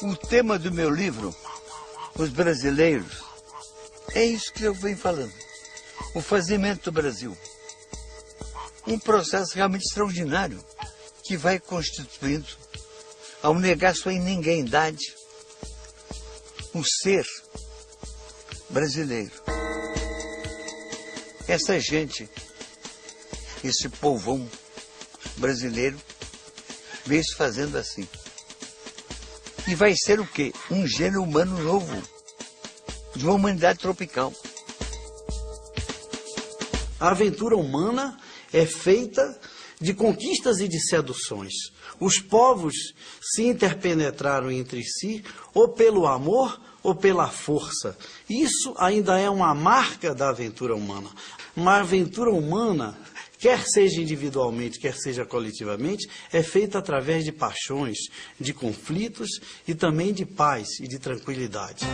O tema do meu livro, Os Brasileiros, é isso que eu venho falando. O fazimento do Brasil. Um processo realmente extraordinário que vai constituindo, ao negar sua ninguémidade, o ser brasileiro. Essa gente, esse povão brasileiro, veio se fazendo assim. E vai ser o quê? Um gênero humano novo, de uma humanidade tropical. A aventura humana é feita de conquistas e de seduções. Os povos se interpenetraram entre si, ou pelo amor ou pela força. Isso ainda é uma marca da aventura humana. Uma aventura humana, quer seja individualmente, quer seja coletivamente, é feita através de paixões, de conflitos e também de paz e de tranquilidade.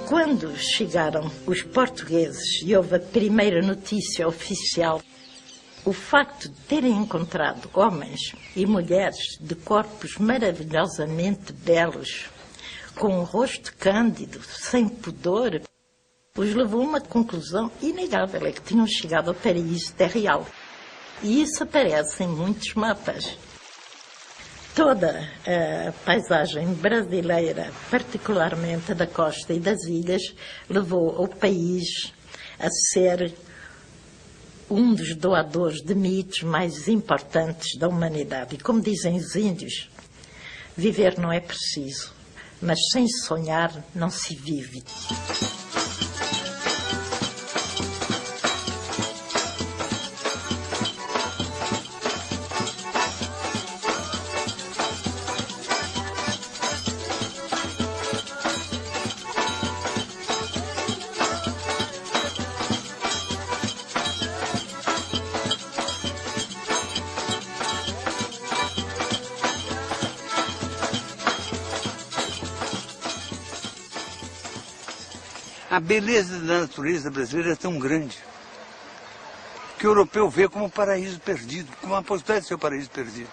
Quando chegaram os portugueses e houve a primeira notícia oficial, o facto de terem encontrado homens e mulheres de corpos maravilhosamente belos, com um rosto cândido, sem pudor, os levou a uma conclusão inegável, é que tinham chegado ao paraíso terreal. E isso aparece em muitos mapas. Toda a paisagem brasileira, particularmente da costa e das ilhas, levou o país a ser um dos doadores de mitos mais importantes da humanidade. E como dizem os índios, viver não é preciso, mas sem sonhar não se vive. A beleza da natureza brasileira é tão grande que o europeu vê como um paraíso perdido, como uma possibilidade de ser um paraíso perdido.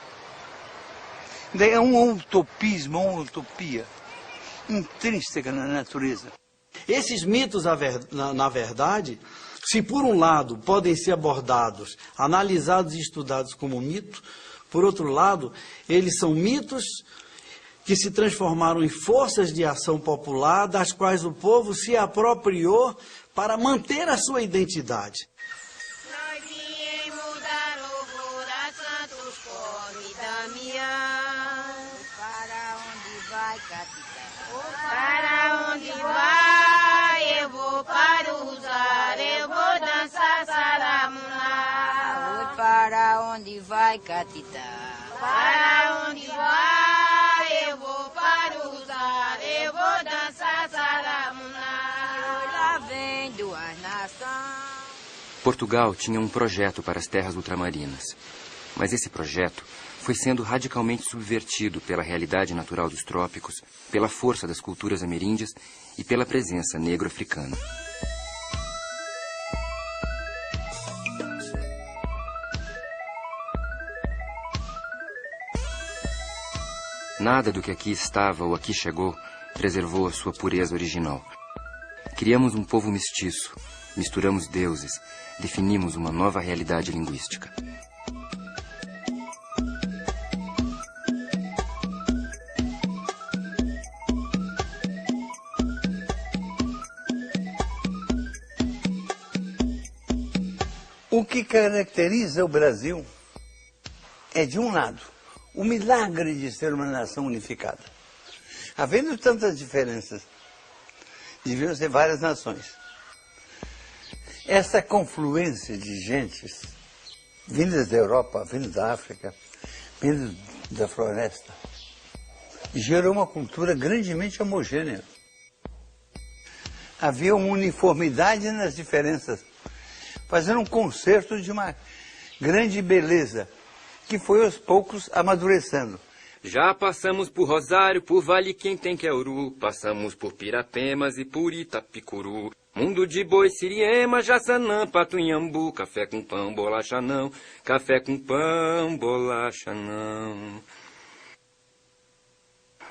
Daí é um utopismo, uma utopia intrínseca na natureza. Esses mitos, na verdade, se por um lado podem ser abordados, analisados e estudados como mito, por outro lado, eles são mitos que se transformaram em forças de ação popular, das quais o povo se apropriou para manter a sua identidade. Nós viemos dar louvor a santos come Damião. Para onde vai, capitão? Para onde vai? Eu vou para usar, eu vou dançar saramuná. Para onde vai, capitão? Para onde vai? Eu vou para usar, eu vou dançar saramuná. Lá vem duas nações. Portugal tinha um projeto para as terras ultramarinas, mas esse projeto foi sendo radicalmente subvertido pela realidade natural dos trópicos, pela força das culturas ameríndias e pela presença negro-africana. Nada do que aqui estava ou aqui chegou preservou a sua pureza original. Criamos um povo mestiço, misturamos deuses, definimos uma nova realidade linguística. O que caracteriza o Brasil é, de um lado, o milagre de ser uma nação unificada. Havendo tantas diferenças, deviam ser várias nações. Essa confluência de gentes, vindas da Europa, vindas da África, medo da floresta, gerou uma cultura grandemente homogênea. Havia uma uniformidade nas diferenças, fazendo um concerto de uma grande beleza, que foi aos poucos amadurecendo. Já passamos por Rosário, por Vale Quintenqueuru, passamos por Pirapemas e por Itapicuru. Mundo de Boi, Siriema, Jaçanã, Patunhambu, café com pão, bolacha não, café com pão, bolacha não.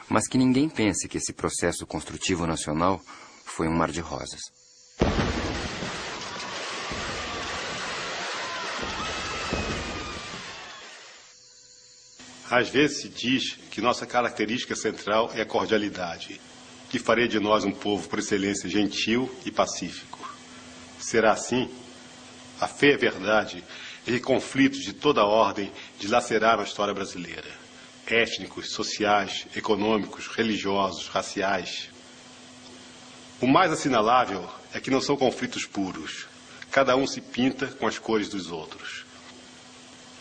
Mas que ninguém pense que esse processo construtivo nacional foi um mar de rosas. Às vezes se diz que nossa característica central é a cordialidade, que faria de nós um povo por excelência gentil e pacífico. Será assim? A fé é verdade é que conflitos de toda ordem dilaceraram a história brasileira. Étnicos, sociais, econômicos, religiosos, raciais. O mais assinalável é que não são conflitos puros. Cada um se pinta com as cores dos outros.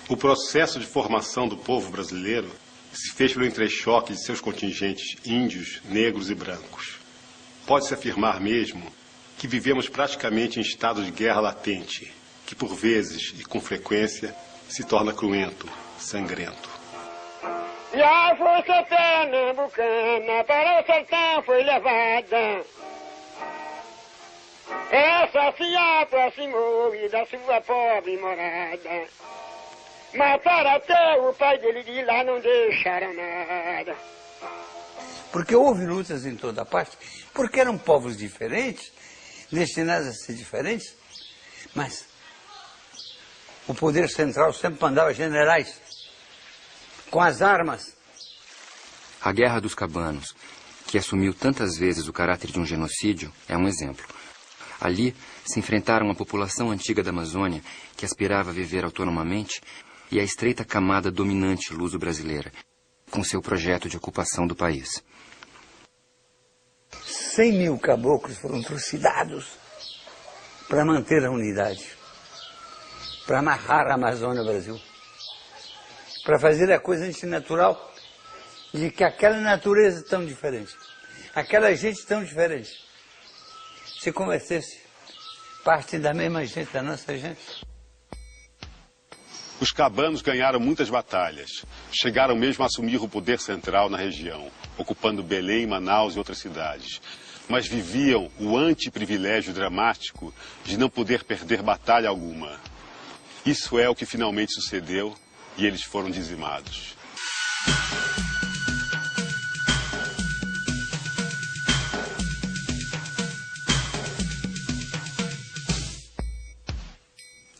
O processo de formação do povo brasileiro se fez pelo entrechoque de seus contingentes índios, negros e brancos. Pode-se afirmar mesmo que vivemos praticamente em estado de guerra latente, que por vezes e com frequência se torna cruento, sangrento. E a força pernambucana para o sertão foi levada. Essa se aproximou e da sua pobre morada. Mataram até o pai dele, de lá não deixaram nada. Porque houve lutas em toda parte, porque eram povos diferentes, destinados a ser diferentes, mas o poder central sempre mandava generais com as armas. A Guerra dos Cabanos, que assumiu tantas vezes o caráter de um genocídio, é um exemplo. Ali se enfrentaram a população antiga da Amazônia, que aspirava a viver autonomamente, e a estreita camada dominante luso-brasileira, com seu projeto de ocupação do país. 100.000 caboclos foram trucidados para manter a unidade, para amarrar a Amazônia ao Brasil, para fazer a coisa antinatural de que aquela natureza tão diferente, aquela gente tão diferente, se convertesse parte da mesma gente, da nossa gente. Os cabanos ganharam muitas batalhas. Chegaram mesmo a assumir o poder central na região, ocupando Belém, Manaus e outras cidades. Mas viviam o antiprivilégio dramático de não poder perder batalha alguma. Isso é o que finalmente sucedeu e eles foram dizimados.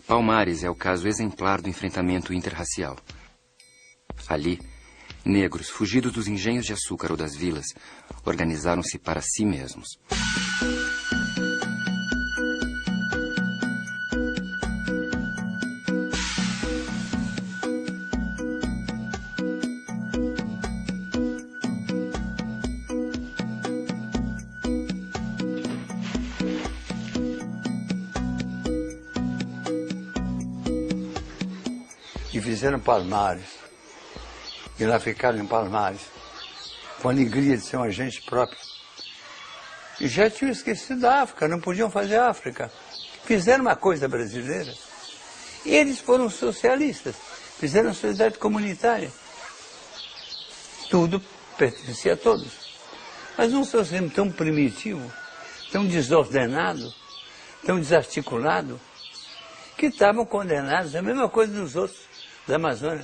Palmares é o caso exemplar do enfrentamento interracial. Ali, negros, fugidos dos engenhos de açúcar ou das vilas, organizaram-se para si mesmos. E fizeram Palmares, e lá ficaram em Palmares, com a alegria de ser um agente próprio. E já tinham esquecido da África, não podiam fazer África. Fizeram uma coisa brasileira. Eles foram socialistas, fizeram sociedade comunitária. Tudo pertencia a todos. Mas um socialismo tão primitivo, tão desordenado, tão desarticulado, que estavam condenados, a mesma coisa dos outros da Amazônia,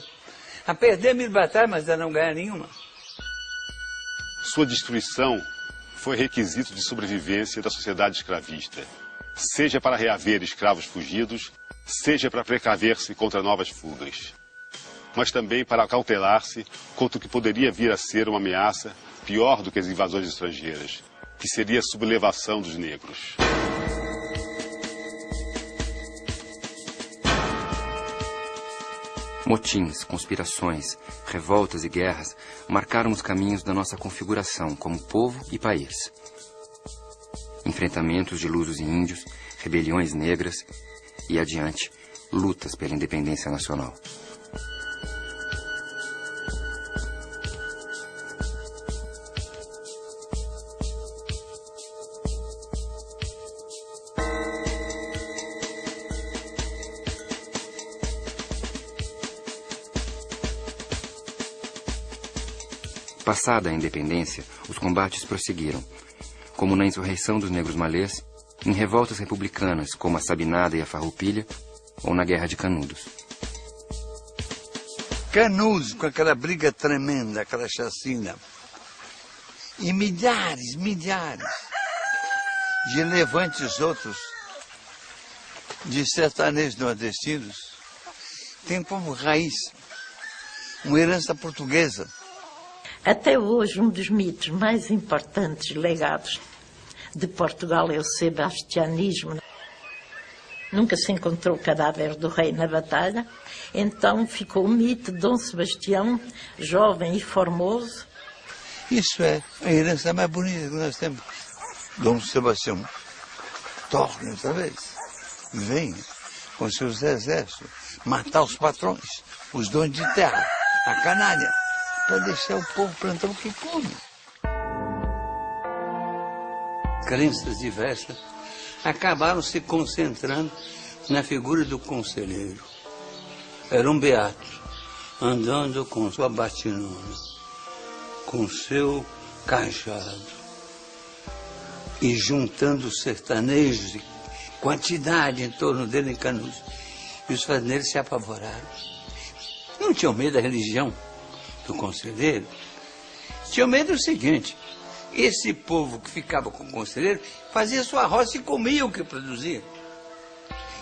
a perder 1000 batalhas, mas a não ganhar nenhuma. Sua destruição foi requisito de sobrevivência da sociedade escravista, seja para reaver escravos fugidos, seja para precaver-se contra novas fugas, mas também para cautelar-se contra o que poderia vir a ser uma ameaça pior do que as invasões estrangeiras, que seria a sublevação dos negros. Motins, conspirações, revoltas e guerras marcaram os caminhos da nossa configuração como povo e país. Enfrentamentos de lusos e índios, rebeliões negras e, adiante, lutas pela independência nacional. Passada a independência, os combates prosseguiram, como na insurreição dos negros malês, em revoltas republicanas como a Sabinada e a Farroupilha, ou na Guerra de Canudos. Canudos, com aquela briga tremenda, aquela chacina. E milhares de levantes outros, de sertanejos nordestinos, tem como raiz uma herança portuguesa. Até hoje, um dos mitos mais importantes legados de Portugal é o sebastianismo. Nunca se encontrou o cadáver do rei na batalha, então ficou o mito de Dom Sebastião, jovem e formoso. Isso é a herança mais bonita que nós temos. Dom Sebastião torna outra vez, vem com seus exércitos matar os patrões, os donos de terra, a canalha, para deixar o povo plantar o que come. Crenças diversas acabaram se concentrando na figura do conselheiro. Era um beato, andando com sua batinona, com seu cajado, e juntando sertanejos, quantidade em torno dele em Canudos. E os fazendeiros se apavoraram. Não tinham medo da religião do conselheiro. Tinham medo do seguinte: esse povo que ficava com o conselheiro fazia sua roça e comia o que produzia.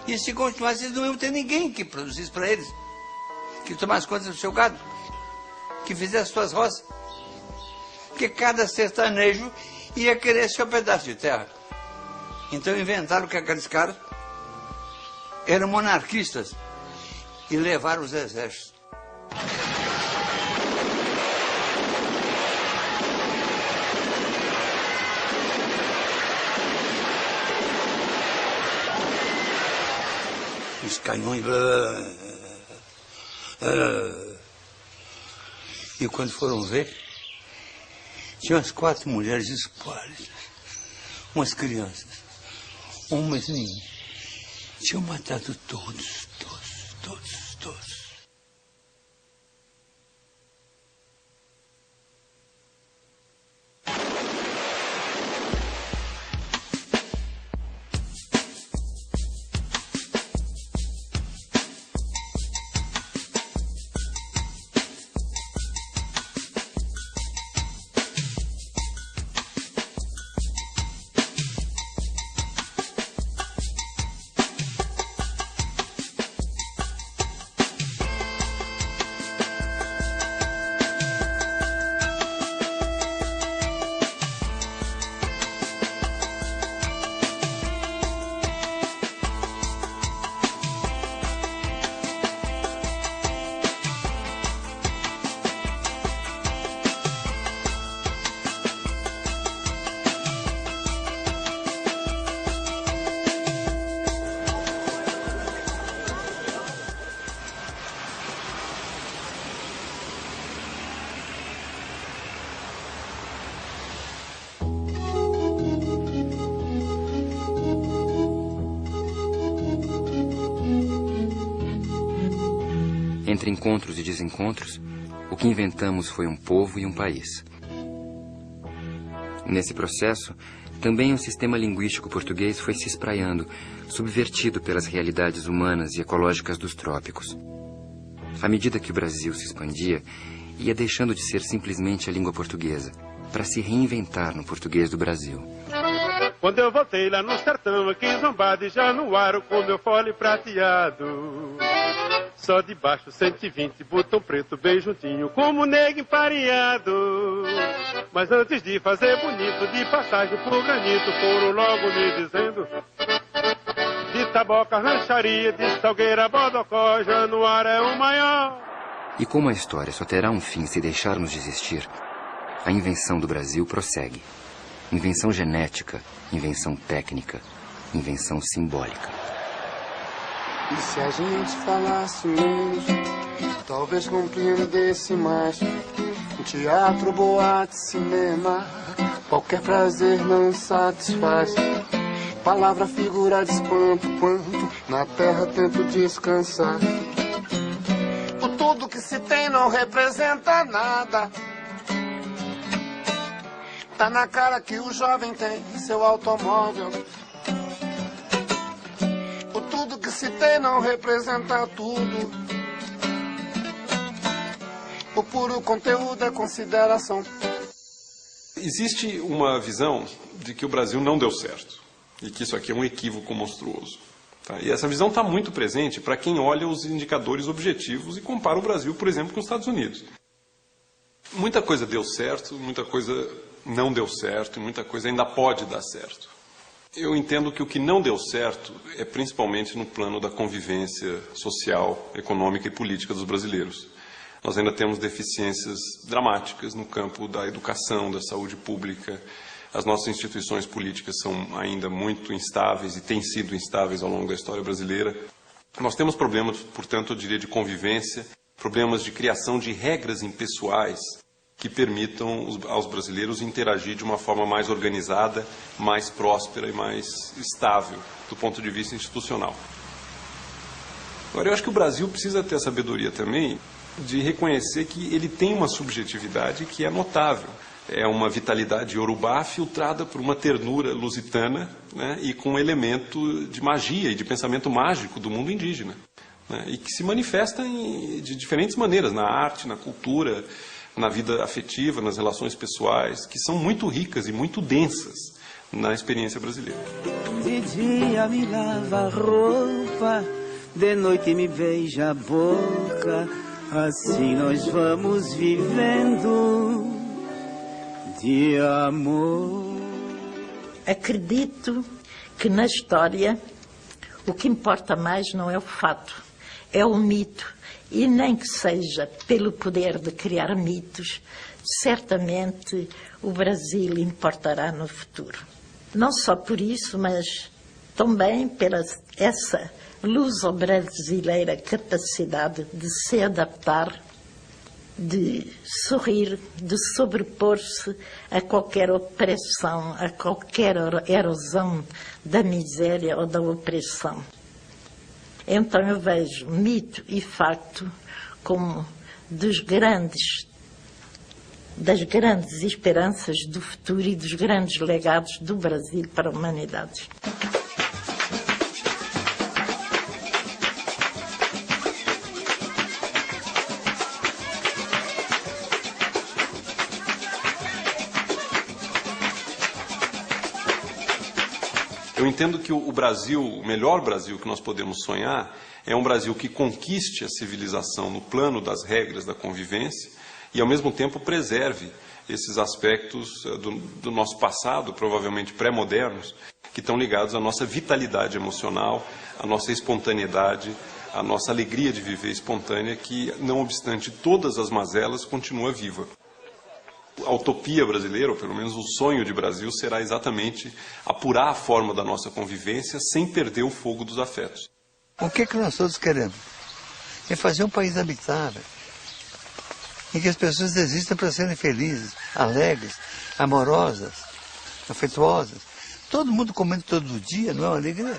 E se continuasse, eles não iam ter ninguém que produzisse para eles, que tomasse conta do seu gado, que fizesse suas roças. Porque cada sertanejo ia querer seu pedaço de terra. Então inventaram que aqueles caras eram monarquistas e levaram os exércitos. Os canhões... E quando foram ver, tinha umas 4 mulheres esquálidas, umas crianças, umas meninas. Tinham matado todos. Entre encontros e desencontros, o que inventamos foi um povo e um país. Nesse processo, também o sistema linguístico português foi se espraiando, subvertido pelas realidades humanas e ecológicas dos trópicos. À medida que o Brasil se expandia, ia deixando de ser simplesmente a língua portuguesa, para se reinventar no português do Brasil. Quando eu voltei lá no sertão, aqui em Zombado e Januário, com meu fole prateado. Só de baixo 120, botão preto bem juntinho, como nego empareado. Mas antes de fazer bonito, de passagem por granito, foram logo me dizendo: de Taboca, Rancharia, de Salgueira, Bodocó, Januário é o maior. E como a história só terá um fim se deixarmos de existir, a invenção do Brasil prossegue. Invenção genética, invenção técnica, invenção simbólica. E se a gente falasse menos, talvez compreendesse mais. Teatro, boate, cinema, qualquer prazer não satisfaz. Palavra, figura de espanto, quanto na terra tento descansar. O tudo que se tem não representa nada. Tá na cara que o jovem tem seu automóvel. O tudo que se tem não representa tudo. O puro conteúdo é consideração. Existe uma visão de que o Brasil não deu certo e que isso aqui é um equívoco monstruoso. Tá? E essa visão está muito presente para quem olha os indicadores objetivos e compara o Brasil, por exemplo, com os Estados Unidos. Muita coisa deu certo, muita coisa não deu certo e muita coisa ainda pode dar certo. Eu entendo que o que não deu certo é principalmente no plano da convivência social, econômica e política dos brasileiros. Nós ainda temos deficiências dramáticas no campo da educação, da saúde pública. As nossas instituições políticas são ainda muito instáveis e têm sido instáveis ao longo da história brasileira. Nós temos problemas, portanto, eu diria, de convivência, problemas de criação de regras impessoais que permitam aos brasileiros interagir de uma forma mais organizada, mais próspera e mais estável do ponto de vista institucional. Agora, eu acho que o Brasil precisa ter a sabedoria também de reconhecer que ele tem uma subjetividade que é notável. É uma vitalidade iorubá filtrada por uma ternura lusitana, né, e com um elemento de magia e de pensamento mágico do mundo indígena, né, e que se manifesta de diferentes maneiras, na arte, na cultura, na vida afetiva, nas relações pessoais, que são muito ricas e muito densas na experiência brasileira. De dia me lava a roupa, de noite me beija a boca. Assim nós vamos vivendo de amor. Acredito que na história o que importa mais não é o fato, é o mito. E nem que seja pelo poder de criar mitos, certamente o Brasil importará no futuro. Não só por isso, mas também pela essa luso-brasileira capacidade de se adaptar, de sorrir, de sobrepor-se a qualquer opressão, a qualquer erosão da miséria ou da opressão. Então eu vejo mito e facto como das grandes esperanças do futuro e dos grandes legados do Brasil para a humanidade. Eu entendo que o Brasil, o melhor Brasil que nós podemos sonhar, é um Brasil que conquiste a civilização no plano das regras da convivência e, ao mesmo tempo, preserve esses aspectos do nosso passado, provavelmente pré-modernos, que estão ligados à nossa vitalidade emocional, à nossa espontaneidade, à nossa alegria de viver espontânea, que, não obstante todas as mazelas, continua viva. A utopia brasileira, ou pelo menos o sonho de Brasil, será exatamente apurar a forma da nossa convivência sem perder o fogo dos afetos. O que nós todos queremos? É fazer um país habitável, em que as pessoas existam para serem felizes, alegres, amorosas, afetuosas. Todo mundo comendo todo dia, não é uma alegria?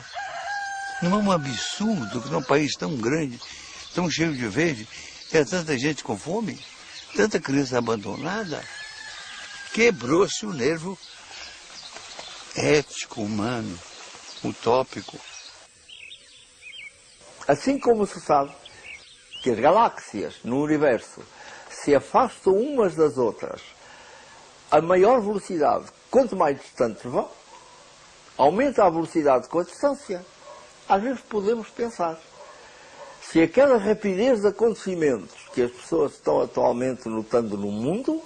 Não é um absurdo que num país tão grande, tão cheio de verde, tenha tanta gente com fome, tanta criança abandonada? Quebrou-se o nervo ético, humano, utópico. Assim como se sabe que as galáxias no universo se afastam umas das outras a maior velocidade, quanto mais distantes vão, aumenta a velocidade com a distância. Às vezes podemos pensar, se aquela rapidez de acontecimentos que as pessoas estão atualmente notando no mundo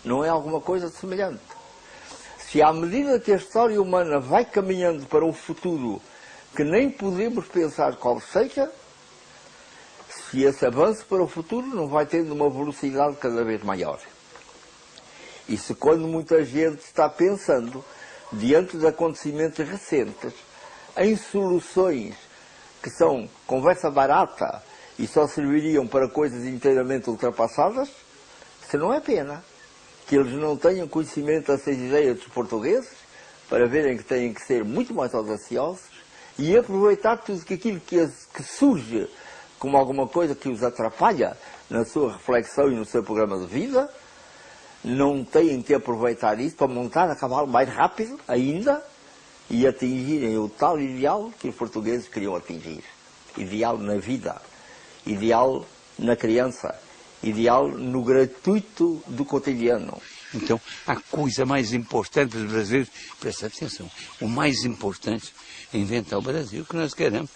não é alguma coisa semelhante. Se à medida que a história humana vai caminhando para um futuro que nem podemos pensar qual seja, se esse avanço para o futuro não vai tendo uma velocidade cada vez maior. E se quando muita gente está pensando, diante de acontecimentos recentes, em soluções que são conversa barata e só serviriam para coisas inteiramente ultrapassadas, se não é pena que eles não tenham conhecimento dessas ideias dos portugueses, para verem que têm que ser muito mais audaciosos e aproveitar tudo aquilo que surge como alguma coisa que os atrapalha na sua reflexão e no seu programa de vida, não têm que aproveitar isso para montar a cavalo mais rápido ainda e atingirem o tal ideal que os portugueses queriam atingir. Ideal na vida, ideal na criança, ideal no gratuito do cotidiano. Então, a coisa mais importante para os brasileiros, presta atenção, o mais importante é inventar o Brasil que nós queremos.